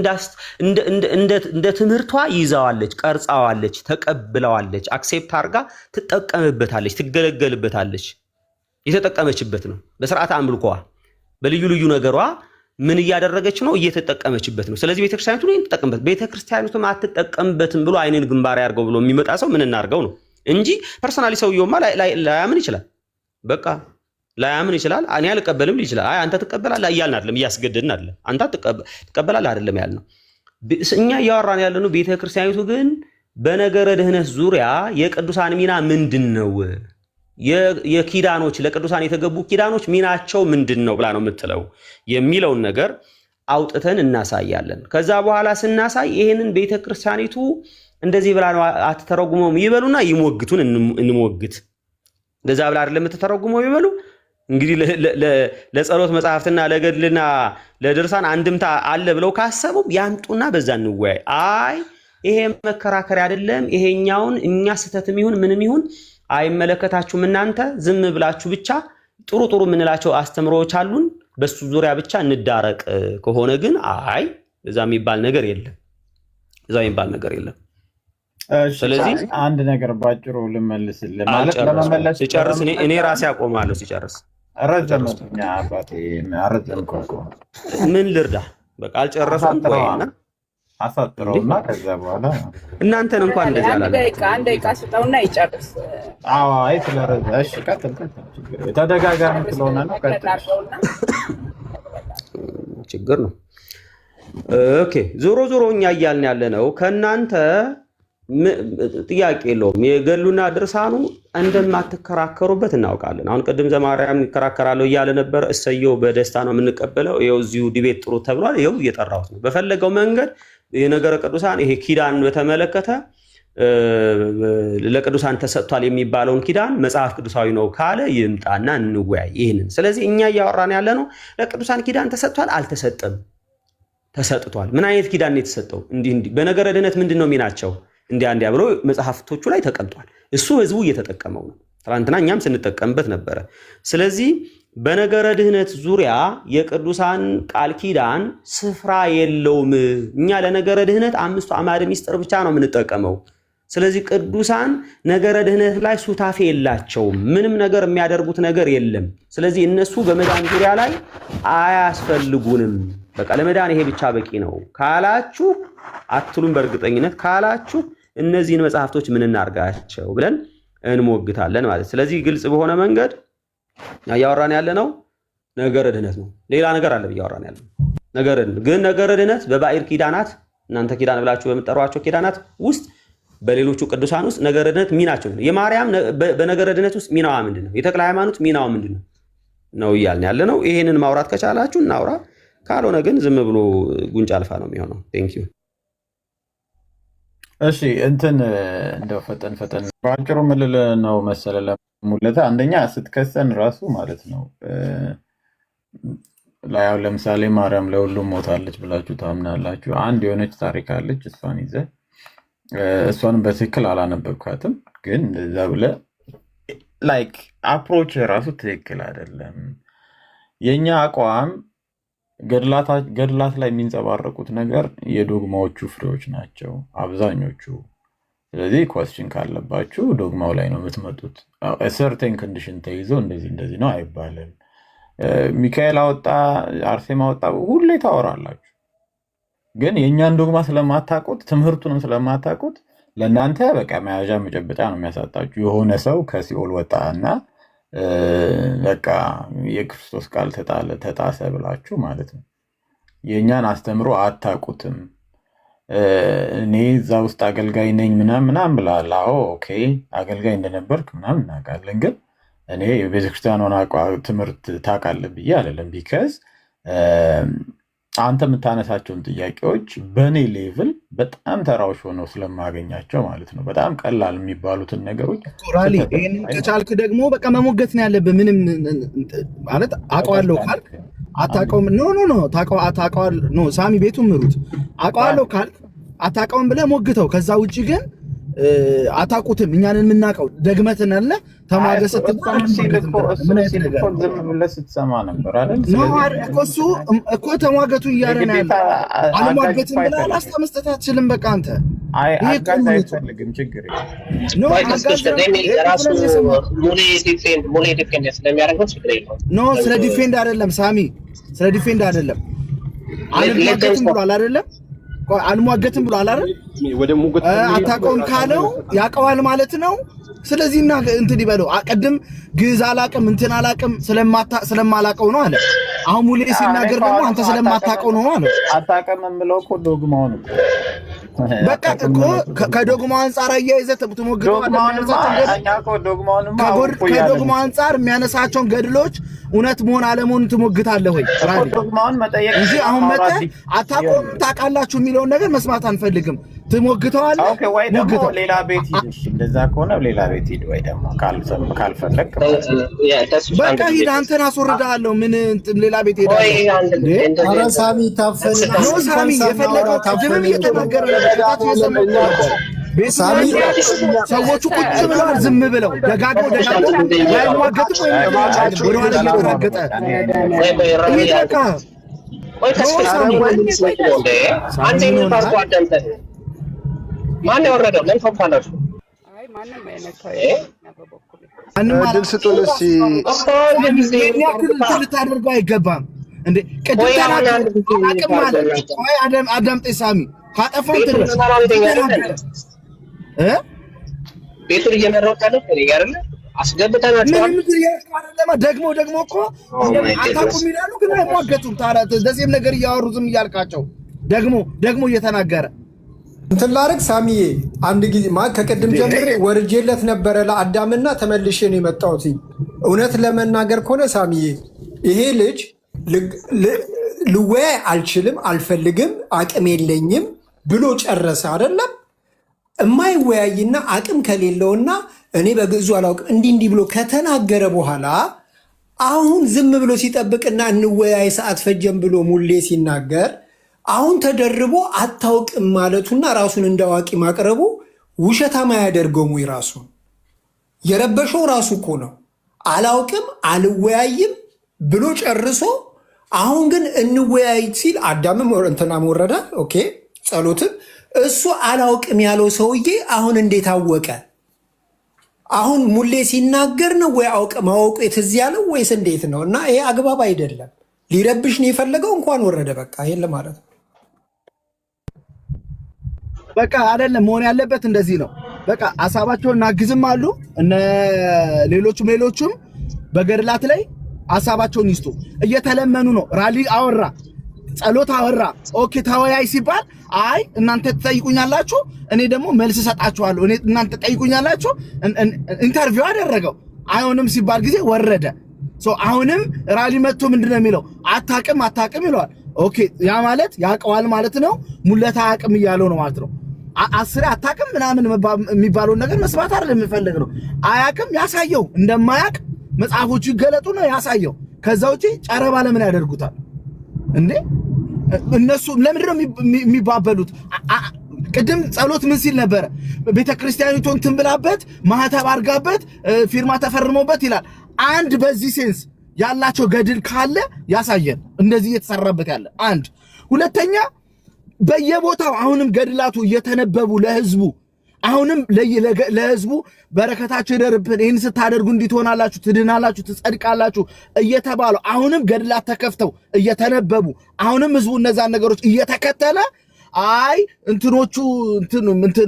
እንደ ትምህርቷ ይዛዋለች፣ ቀርጻዋለች፣ ተቀብለዋለች፣ አክሴፕት አድርጋ ትጠቀምበታለች፣ ትገለገልበታለች። የተጠቀመችበት ነው። በስርዓተ አምልኮዋ በልዩ ልዩ ነገሯ ምን እያደረገች ነው? እየተጠቀመችበት ነው። ስለዚህ ቤተክርስቲያኒቱ ነው ተጠቀምበት። ቤተክርስቲያኒቱ አትጠቀምበትም ብሎ አይንን ግንባር ያርገው ብሎ የሚመጣ ሰው ምን እናርገው ነው እንጂ ፐርሰናሊ ሰውየውማ ላያምን ይችላል። በቃ ላያምን ይችላል። እኔ አልቀበልም ይችላል። አይ አንተ ትቀበላለህ እያልን አይደለም፣ እያስገደድን አይደለም። አንተ ትቀበላለህ አይደለም ያልነው። እኛ እያወራን ያለነው ቤተክርስቲያኒቱ ግን በነገረ ድህነት ዙሪያ የቅዱሳን ሚና ምንድነው? የኪዳኖች ለቅዱሳን የተገቡ ኪዳኖች ሚናቸው ምንድነው ብላ ነው የምትለው የሚለውን ነገር አውጥተን እናሳያለን። ከዛ በኋላ ስናሳይ ይሄንን ቤተክርስቲያኒቱ እንደዚህ ብላ ነው አትተረጉመውም ይበሉና ይሞግቱን እንሞግት። እንደዛ ብላ አይደለም የምትተረጉመው ይበሉ። እንግዲህ ለጸሎት መጽሐፍትና ለገድልና ለድርሳን አንድምታ አለ ብለው ካሰቡ ያምጡና በዛ እንወያይ። አይ ይሄ መከራከሪያ አይደለም፣ ይሄኛውን እኛ ስተትም ይሁን ምንም ይሁን አይመለከታችሁም፣ እናንተ ዝም ብላችሁ ብቻ ጥሩ ጥሩ የምንላቸው አስተምሮዎች አሉን በሱ ዙሪያ ብቻ እንዳረቅ ከሆነ ግን አይ እዛ የሚባል ነገር የለም፣ እዛ የሚባል ነገር የለም። ስለዚህ አንድ ነገር ባጭሩ ልመልስ ሲጨርስ እኔ ራሴ አቆማለሁ። ሲጨርስ ረዘመኛ አባቴ አረዘምኩ እኮ ምን ልርዳ? በቃ አልጨረስኩም። ቆይና አሳጥረውና ከዛ በኋላ እናንተን እንኳን እንደዛ አላለ። አንድ ደቂቃ ስጠውና ይጨርስ። አዎ አይ ስለረዘ እሺ፣ ቀጥል። ተደጋጋሚ ስለሆነ ነው። ቀጥል። ችግር ነው። ኦኬ ዞሮ እኛ እያልን ያለ ነው ከእናንተ ጥያቄ የለውም። የገድሉና ድርሳኑ እንደማትከራከሩበት እናውቃለን። አሁን ቅድም ዘማርያም ይከራከራለሁ እያለ ነበር። እሰየው በደስታ ነው የምንቀበለው። ይኸው እዚሁ ዲቤት ጥሩ ተብሏል። ይኸው እየጠራሁት ነው። በፈለገው መንገድ የነገረ ቅዱሳን ይሄ ኪዳን በተመለከተ ለቅዱሳን ተሰጥቷል የሚባለውን ኪዳን መጽሐፍ ቅዱሳዊ ነው ካለ ይምጣና እንወያይ ይህንን። ስለዚህ እኛ እያወራን ያለ ነው ለቅዱሳን ኪዳን ተሰጥቷል አልተሰጠም፣ ተሰጥቷል። ምን አይነት ኪዳን ነው የተሰጠው? እንዲህ በነገረ ድህነት ምንድን ነው ሚናቸው? እንዲያ ብሎ መጽሐፍቶቹ ላይ ተቀምጧል። እሱ ህዝቡ እየተጠቀመው ነው። ትናንትና እኛም ስንጠቀምበት ነበረ። ስለዚህ በነገረ ድህነት ዙሪያ የቅዱሳን ቃል ኪዳን ስፍራ የለውም። እኛ ለነገረ ድህነት 5 አዕማደ ምስጢር ብቻ ነው የምንጠቀመው። ስለዚህ ቅዱሳን ነገረ ድህነት ላይ ሱታፌ የላቸውም። ምንም ነገር የሚያደርጉት ነገር የለም። ስለዚህ እነሱ በመዳን ዙሪያ ላይ አያስፈልጉንም። በቃ ለመዳን ይሄ ብቻ በቂ ነው ካላችሁ አትሉም። በእርግጠኝነት ካላችሁ እነዚህን መጽሐፍቶች ምን እናርጋቸው ብለን እንሞግታለን ማለት። ስለዚህ ግልጽ በሆነ መንገድ እያወራን ያለ ነው ነገረ ድህነት ነው። ሌላ ነገር አለ እያወራን ያለ ነገረ ድህነት በባዕድ ኪዳናት እናንተ ኪዳን ብላችሁ በምትጠሯቸው ኪዳናት ውስጥ በሌሎቹ ቅዱሳን ውስጥ ነገረ ድህነት ሚናቸው ነው። የማርያም በነገረ ድህነት ውስጥ ሚናዋ ምንድነው? የተክለ ሃይማኖት ሚናዋ ምንድነው ነው እያልን ያለ ነው። ይሄንን ማውራት ከቻላችሁ እናውራ፣ ካልሆነ ግን ዝም ብሎ ጉንጫ አልፋ ነው የሚሆነው። ቴንክ ዩ። እሺ እንደው ፈጠን በአጭሩ ምልል ነው መሰለ ለሙለታ አንደኛ ስትከሰን ራሱ ማለት ነው ያው ለምሳሌ ማርያም ለሁሉም ሞታለች ብላችሁ ታምናላችሁ። አንድ የሆነች ታሪክ አለች፣ እሷን ይዘህ እሷንም በትክክል አላነበብካትም፣ ግን እንደዛ ብለህ ላይክ አፕሮች ራሱ ትክክል አይደለም። የኛ አቋም ገድላት ላይ የሚንጸባረቁት ነገር የዶግማዎቹ ፍሬዎች ናቸው አብዛኞቹ። ስለዚህ ኮስችን ካለባችሁ ዶግማው ላይ ነው የምትመጡት። ሰርቴን ኮንዲሽን ተይዞ እንደዚህ ነው አይባልም። ሚካኤል አወጣ፣ አርሴማ አወጣ ሁሌ ታወራላችሁ፣ ግን የእኛን ዶግማ ስለማታውቁት ትምህርቱንም ስለማታውቁት ለእናንተ በቃ መያዣ መጨበጫ ነው የሚያሳጣችሁ። የሆነ ሰው ከሲኦል ወጣና በቃ የክርስቶስ ቃል ተጣሰ ብላችሁ ማለት ነው። የእኛን አስተምሮ አታውቁትም። እኔ እዛ ውስጥ አገልጋይ ነኝ ምናምን ብላል። አዎ ኦኬ አገልጋይ እንደነበርክ ምናምን እናውቃለን፣ ግን እኔ የቤተክርስቲያኗን ትምህርት ታውቃለህ ብዬ አይደለም። ቢካዝ አንተ የምታነሳቸውን ጥያቄዎች በእኔ ሌቭል በጣም ተራዎች ሆነው ስለማገኛቸው ማለት ነው። በጣም ቀላል የሚባሉትን ነገሮች ይህን ከቻልክ ደግሞ በቃ መሞገት ነው ያለብህ። ምንም ማለት አውቀዋለሁ ካልክ አታውቀውም። ኖ ሳሚ ቤቱን ምሩት። አውቀዋለሁ ካልክ አታውቀውም ብለህ ሞግተው። ከዛ ውጭ ግን አታውቁትም እኛንን የምናውቀው ደግመትን አለ ተማገሰ ስትሰማ ነበር አይደል? እሱ እኮ ተሟገቱ እያለ ነው ያለ። አለሟገትም ብለህ አላስታ መስጠት አትችልም። በቃ አንተ አይፈልግም ችግር ኖ ስለ ዲፌንድ አይደለም ሳሚ፣ ስለ ዲፌንድ አይደለም። አለሟገትም ብሏል አይደለም? አልሟገትም ብሏል አይደል? አታውቀውም ካለው ያውቀዋል ማለት ነው። ስለዚህ እና እንትን ይበለው። ቅድም ግዕዝ አላውቅም እንትን አላውቅም ስለማላውቀው ነው አለ። አሁን ሙሌ ሲናገር ደግሞ አንተ ስለማታውቀው ነው አለ። አታውቅም የምለው እኮ ዶግማውን በቃ እኮ ከዶግማው አንፃር አያይዘህ ትሞግተዋለህ። ከዶግማው አንፃር የሚያነሳቸውን ገድሎች እውነት መሆን አለመሆን ትሞግታለህ ወይ እንጂ አሁን መተህ አታውቁም ታውቃላችሁ የሚለውን ነገር መስማት አንፈልግም። ትሞግተዋለህ። ሌላ ቤት ሂድ። እንደዛ ከሆነ ሌላ ቤት ሂድ፣ ወይ ደግሞ ካልፈለግ በቃ ሂድ። አንተን አስወርድሃለሁ። ምን ሌላ ቤት ሄዳለሁ? ኧረ ሳሚ ታፈን ነው ሳሚ የፈለገው ቅድምም እየተናገረ ሰዎቹ ቁጭ ብለዋል ዝም ብለው ደጋግመው ያይሟገጥ ወደኋላ እየተራገጠ ማን ያወረደው? ምን ፈፋላችሁ? እድል ስጡን እስኪ። ልታደርገው አይገባም እንዴ? ቅድም አቅም ማለት አዳምጤ ሳሚ ካጠፋው ቤቱን እየመረውት ያለው አይደለ? አስገብተናቸዋል። ደግሞ እኮ አታውቁም ይላሉ፣ ግን አይሟገቱም። ታዲያ እንደዚህም ነገር እያወሩ ዝም እያልካቸው ደግሞ እየተናገረ እንትን ላደርግ ሳሚዬ፣ አንድ ጊዜ ከቅድም ጀምሬ ወርጄለት ነበረ ለአዳምና ተመልሼ ነው የመጣሁት። እውነት ለመናገር ከሆነ ሳሚዬ ይሄ ልጅ ልወያይ አልችልም፣ አልፈልግም፣ አቅም የለኝም ብሎ ጨረሰ አይደለም? የማይወያይና አቅም ከሌለውና እኔ በግዕዙ አላውቅም እንዲህ ብሎ ከተናገረ በኋላ አሁን ዝም ብሎ ሲጠብቅና እንወያይ ሰዓት ፈጀም ብሎ ሙሌ ሲናገር አሁን ተደርቦ አታውቅም ማለቱና ራሱን እንዳዋቂ ማቅረቡ ውሸታማ ያደርገው ወይ? ራሱን የረበሸው ራሱ እኮ ነው። አላውቅም አልወያይም ብሎ ጨርሶ አሁን ግን እንወያይ ሲል አዳምም እንትናም ወረደ። ኦኬ ጸሎትም እሱ አላውቅም ያለው ሰውዬ አሁን እንዴት አወቀ? አሁን ሙሌ ሲናገር ነው ወይ ማወቁ የትዝ ያለው ወይስ እንዴት ነው? እና ይሄ አግባብ አይደለም። ሊረብሽ ነው የፈለገው። እንኳን ወረደ። በቃ ይሄን ለማለት ነው። በቃ አይደለም መሆን ያለበት እንደዚህ ነው። በቃ ሐሳባቸውን እናግዝም አሉ እነ ሌሎቹም በገድላት ላይ ሐሳባቸውን ይስጡ። እየተለመኑ ነው። ራሊ አወራ፣ ጸሎት አወራ፣ ኦኬ ተወያይ ሲባል አይ እናንተ ትጠይቁኛላችሁ እኔ ደግሞ መልስ ሰጣችኋለሁ፣ እናንተ ትጠይቁኛላችሁ። ኢንተርቪው አደረገው። አይሆንም ሲባል ጊዜ ወረደ። አሁንም ራሊ መጥቶ ምንድነው የሚለው? አታቅም ይለዋል። ኦኬ ያ ማለት ያውቀዋል ማለት ነው። ሙለታ አያቅም እያለው ነው ማለት ነው። አስሬ አታቅም ምናምን የሚባለውን ነገር መስማት አይደለም የሚፈልግ ነው። አያቅም ያሳየው፣ እንደማያቅ መጽሐፎቹ ይገለጡ ነው ያሳየው። ከዛ ውጪ ጨረባ ለምን ያደርጉታል እንዴ? እነሱ ለምንድን ነው የሚባበሉት? ቅድም ጸሎት ምን ሲል ነበረ? ቤተክርስቲያኒቱን ትንብላበት ማህተብ አርጋበት ፊርማ ተፈርሞበት ይላል። አንድ በዚህ ሴንስ ያላቸው ገድል ካለ ያሳየን፣ እንደዚህ እየተሰራበት ያለ አንድ። ሁለተኛ በየቦታው አሁንም ገድላቱ እየተነበቡ ለህዝቡ አሁንም ለህዝቡ በረከታችሁ ይደርብን፣ ይህን ስታደርጉ እንዲህ ትሆናላችሁ፣ ትድናላችሁ፣ ትጸድቃላችሁ እየተባሉ አሁንም ገድላት ተከፍተው እየተነበቡ አሁንም ህዝቡ እነዛን ነገሮች እየተከተለ አይ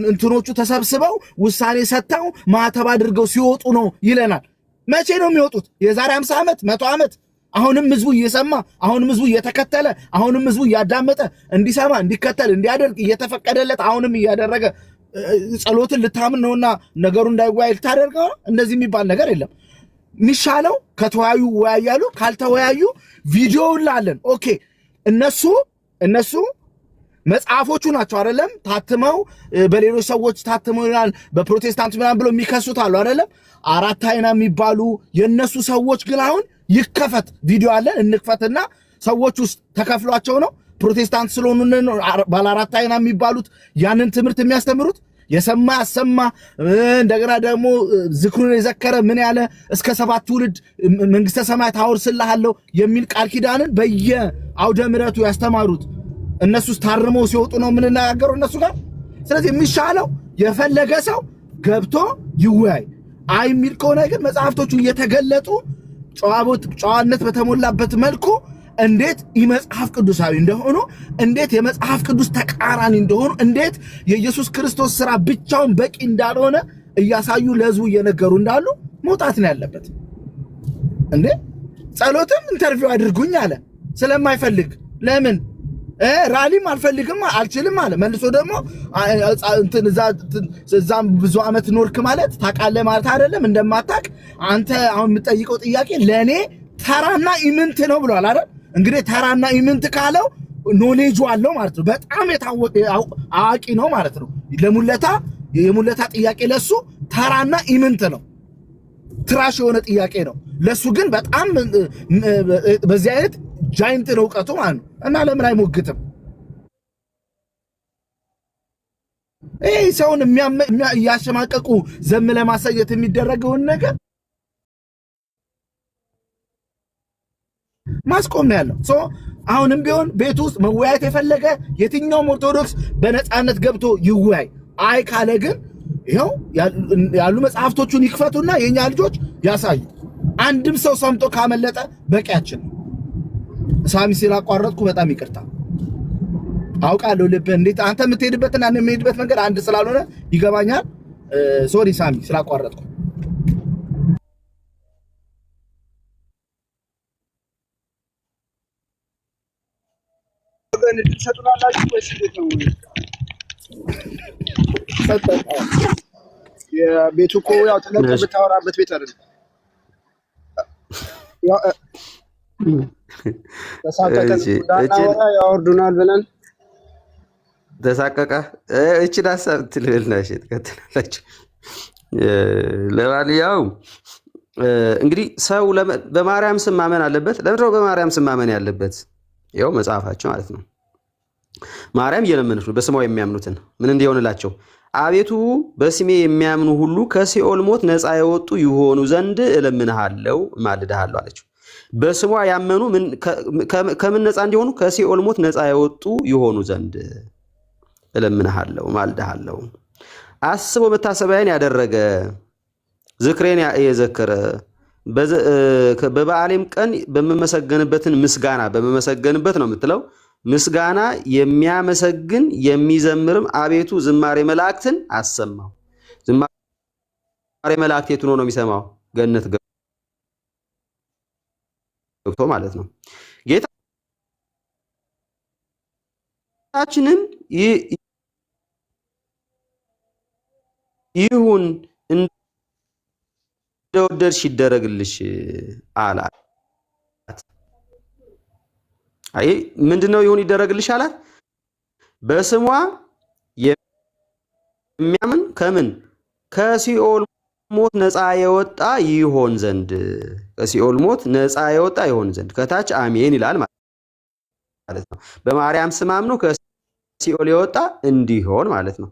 እንትኖቹ ተሰብስበው ውሳኔ ሰጥተው ማህተብ አድርገው ሲወጡ ነው ይለናል። መቼ ነው የሚወጡት? የዛሬ 50 ዓመት 100 ዓመት? አሁንም ህዝቡ እየሰማ አሁንም ህዝቡ እየተከተለ አሁንም ህዝቡ እያዳመጠ እንዲሰማ እንዲከተል እንዲያደርግ እየተፈቀደለት አሁንም እያደረገ ጸሎትን ልታምን ነውና ነገሩ እንዳይወያይ ልታደርገው። እንደዚህ የሚባል ነገር የለም። የሚሻለው ከተወያዩ ወያያሉ፣ ካልተወያዩ ቪዲዮ ላለን ኦኬ። እነሱ መጽሐፎቹ ናቸው አይደለም ታትመው በሌሎች ሰዎች ታትመው ይላል በፕሮቴስታንት ምናምን ብለው የሚከሱት አሉ አይደለም። አራት አይና የሚባሉ የነሱ ሰዎች ግን አሁን ይከፈት ቪዲዮ አለን እንክፈትና ሰዎች ውስጥ ተከፍሏቸው ነው ፕሮቴስታንት ስለሆኑ ባለ አራት አይና የሚባሉት ያንን ትምህርት የሚያስተምሩት። የሰማ ያሰማ እንደገና ደግሞ ዝክሩን የዘከረ ምን ያለ እስከ 7 ትውልድ መንግስተ ሰማያት አወርስልሃለሁ የሚል ቃል ኪዳንን በየአውደ ምሕረቱ ያስተማሩት እነሱስ ታርመው ሲወጡ ነው የምንነጋገረው እነሱ ጋር። ስለዚህ የሚሻለው የፈለገ ሰው ገብቶ ይወያይ። አይ የሚል ከሆነ ግን መጽሐፍቶቹ እየተገለጡ ጨዋነት በተሞላበት መልኩ እንዴት የመጽሐፍ ቅዱሳዊ እንደሆኑ፣ እንዴት የመጽሐፍ ቅዱስ ተቃራኒ እንደሆኑ፣ እንዴት የኢየሱስ ክርስቶስ ሥራ ብቻውን በቂ እንዳልሆነ እያሳዩ ለህዝቡ እየነገሩ እንዳሉ መውጣት ነው ያለበት። እንዴ ጸሎትም ኢንተርቪው አድርጉኝ አለ ስለማይፈልግ። ለምን ራሊም አልፈልግም አልችልም አለ። መልሶ ደግሞ እዛም ብዙ ዓመት ኖርክ ማለት ታውቃለህ ማለት አይደለም። እንደማታውቅ አንተ አሁን የምጠይቀው ጥያቄ ለእኔ ተራና ኢምንት ነው ብሏል አይደል? እንግዲህ ተራና ኢምንት ካለው ኖሌጁ አለው ማለት ነው። በጣም የታወቀ አዋቂ ነው ማለት ነው። የሙለታ ጥያቄ ለሱ ተራና ኢምንት ነው፣ ትራሽ የሆነ ጥያቄ ነው። ለሱ ግን በጣም በዚህ አይነት ጃይንት ነው እውቀቱ ማለት ነው። እና ለምን አይሞግትም? ይሄ ሰውን እያሸማቀቁ ዘም ለማሳየት የሚደረገውን ነገር ማስቆም ነው ያለው። አሁንም ቢሆን ቤት ውስጥ መወያየት የፈለገ የትኛውም ኦርቶዶክስ በነፃነት ገብቶ ይወያይ። አይ ካለ ግን ይኸው ያሉ መጽሐፍቶቹን ይክፈቱና የኛ ልጆች ያሳዩ። አንድም ሰው ሰምቶ ካመለጠ በቂያችን። ሳሚ ስላቋረጥኩ በጣም ይቅርታ። አውቃለሁ ልብህ እንዴት አንተ የምትሄድበትና እኔ የምሄድበት መንገድ አንድ ስላልሆነ ይገባኛል። ሶሪ ሳሚ ስላቋረጥኩ። የቤቱ እኮ ያው ተለቀ ብታወራበት ቤት አይደለም። ያወርዱናል ብለን ተሳቀቀ። እቺን ሀሳብ ትልልናሽ ትከተላላችሁ። ለማንኛውም እንግዲህ ሰው በማርያም ስም ማመን አለበት። ለምንድን ነው በማርያም ስም ማመን ያለበት? ይኸው መጽሐፋቸው ማለት ነው። ማርያም እየለመነች ነው በስሟ የሚያምኑትን ምን እንዲሆንላቸው፣ አቤቱ በስሜ የሚያምኑ ሁሉ ከሲኦል ሞት ነፃ የወጡ ይሆኑ ዘንድ እለምንሃለሁ እማልድሃለሁ አለችው። በስሟ ያመኑ ከምን ነፃ እንዲሆኑ? ከሲኦል ሞት ነፃ የወጡ ይሆኑ ዘንድ። እለምንሃለሁ ማልድሃለሁ። አስቦ መታሰቢያን ያደረገ ዝክሬን የዘከረ በበዓሌም ቀን በመመሰገንበትን ምስጋና በመመሰገንበት ነው የምትለው ምስጋና የሚያመሰግን የሚዘምርም አቤቱ ዝማሬ መላእክትን አሰማው። ዝማሬ መላእክት የት ሆኖ ነው የሚሰማው? ገነት ገብቶ ማለት ነው። ጌታችንም ይሁን እንደወደድሽ ይደረግልሽ አላት። አይ ምንድነው ይሁን ይደረግልሽ አላት? በስሟ የሚያምን ከምን ከሲኦል ሞት ነፃ የወጣ ይሆን ዘንድ ከሲኦል ሞት ነፃ የወጣ ይሆን ዘንድ ከታች አሜን ይላል ማለት ነው። በማርያም ስም አምኖ ከሲኦል የወጣ እንዲሆን ማለት ነው።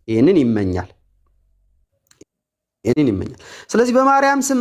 ይህንን ይመኛል። ስለዚህ በማርያም ስም